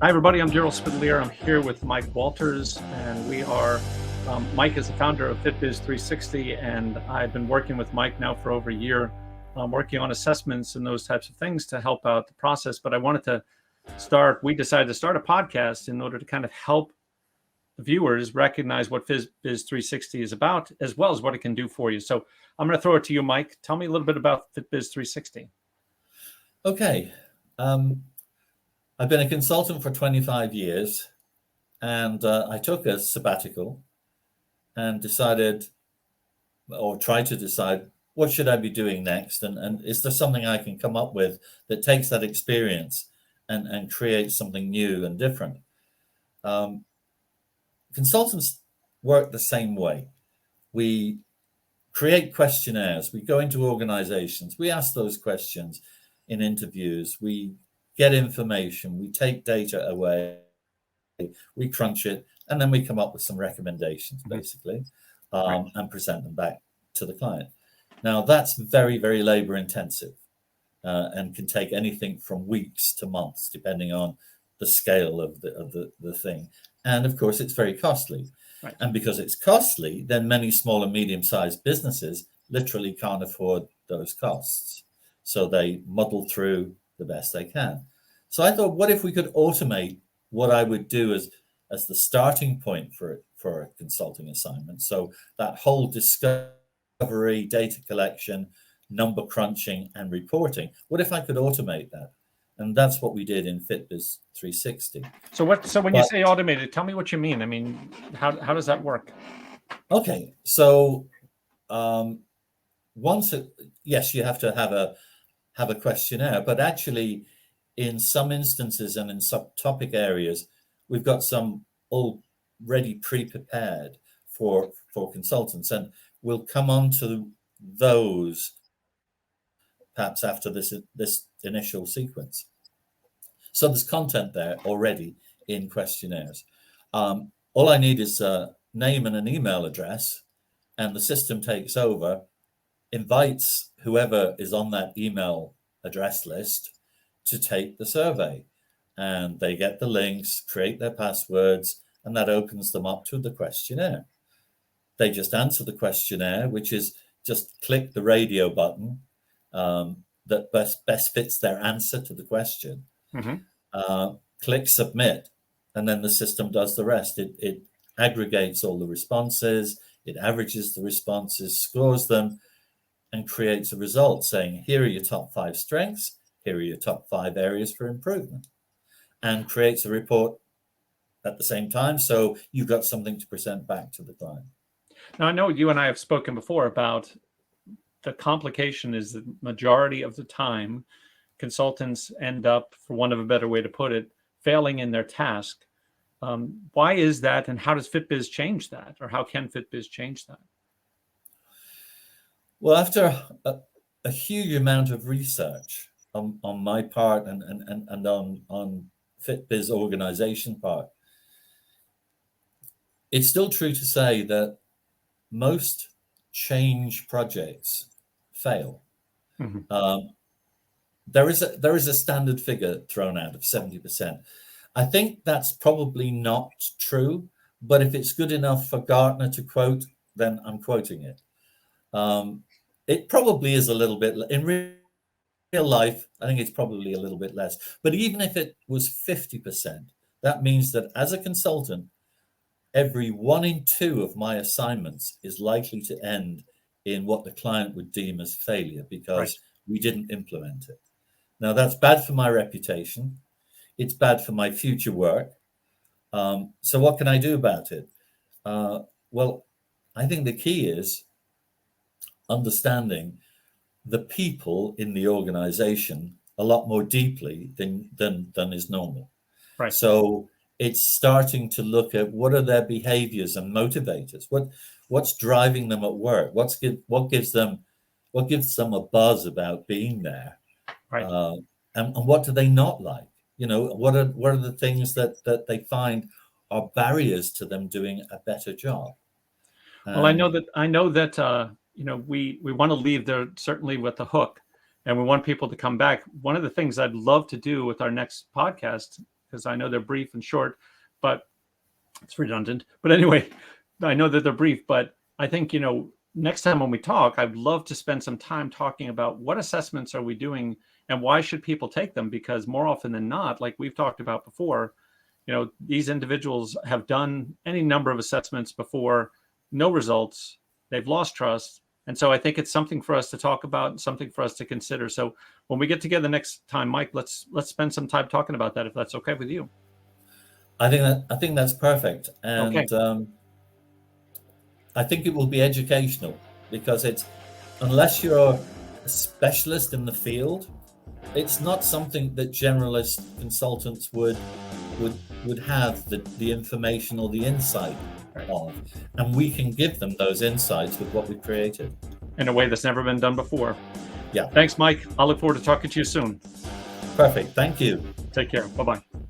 Hi, everybody. I'm Daryl Spidaliere. I'm here with Mike Walters, and we are. Mike is the founder of Fitbiz360, and I've been working with Mike now for over a year, working on assessments and those types of things to help out the process. But I wanted to we decided to start a podcast in order to kind of help the viewers recognize what Fitbiz360 is about, as well as what it can do for you. So I'm going to throw it to you, Mike. Tell me a little bit about Fitbiz360. Okay. I've been a consultant for 25 years, and I took a sabbatical and decided, or tried to decide, what should I be doing next? And is there something I can come up with that takes that experience and creates something new and different? Consultants work the same way. We create questionnaires. We go into organizations. We ask those questions in interviews. We get information. We take data away. We crunch it, and then we come up with some recommendations, basically, and present them back to the client. Now, that's very, very labor intensive and can take anything from weeks to months, depending on the scale of the thing. And of course, it's very costly. Right. And because it's costly, then many small and medium-sized businesses literally can't afford those costs. So they muddle through the best they can. So I thought, what if we could automate what I would do as the starting point for a consulting assignment? So that whole discovery, data collection, number crunching, and reporting. What if I could automate that? And that's what we did in Fitbiz360. So when you say automated, tell me what you mean. I mean, how does that work? Okay, so yes, you have to have a questionnaire, but actually, in some instances and in subtopic areas, we've got some already pre-prepared for consultants, and we'll come on to those perhaps after this initial sequence. So there's content there already in questionnaires. All I need is a name and an email address, and the system takes over, invites whoever is on that email address list to take the survey, and they get the links, create their passwords, and that opens them up to the questionnaire. They just answer the questionnaire, which is just click the radio button that best fits their answer to the question. Click submit, and then the system does the rest. It aggregates all the responses, it averages the responses, scores them, and creates a result saying, here are your top 5 strengths, here are your top 5 areas for improvement, and creates a report at the same time. So you've got something to present back to the client. Now, I know you and I have spoken before about the complication is the majority of the time, consultants end up, for want of a better way to put it, failing in their task. Why is that, and how does Fitbiz change that, or how can Fitbiz change that? Well, after a huge amount of research on my part and on Fitbiz organization part, it's still true to say that most change projects fail. There is a standard figure thrown out of 70%. I think that's probably not true, but if it's good enough for Gartner to quote, then I'm quoting it. It probably is a little bit, in real life, I think it's probably a little bit less. But even if it was 50%, that means that as a consultant, every 1 in 2 of my assignments is likely to end in what the client would deem as failure because we didn't implement it. Now, that's bad for my reputation. It's bad for my future work. So what can I do about it? Well, I think the key is understanding the people in the organization a lot more deeply than is normal. Right. So it's starting to look at what are their behaviors and motivators. What's driving them at work? What gives them a buzz about being there? Right. And what do they not like? You know, what are the things that they find are barriers to them doing a better job? Well, I know that we want to leave there certainly with the hook, and we want people to come back. One of the things I'd love to do with our next podcast because I know they're brief and short, but it's redundant. But anyway, I know that they're brief, but I think, next time when we talk, I'd love to spend some time talking about what assessments are we doing and why should people take them? Because more often than not, like we've talked about before, these individuals have done any number of assessments before, no results, they've lost trust. And so I think it's something for us to talk about and something for us to consider. So when we get together next time, Mike, let's spend some time talking about that, if that's okay with you. I think that's perfect. And Okay. I think it will be educational, because unless you're a specialist in the field, it's not something that generalist consultants would have the information or the insight of, and we can give them those insights with what we've created In a way that's never been done before. Yeah. Thanks, Mike. I look forward to talking to you soon. Perfect. Thank you. Take care. Bye-bye.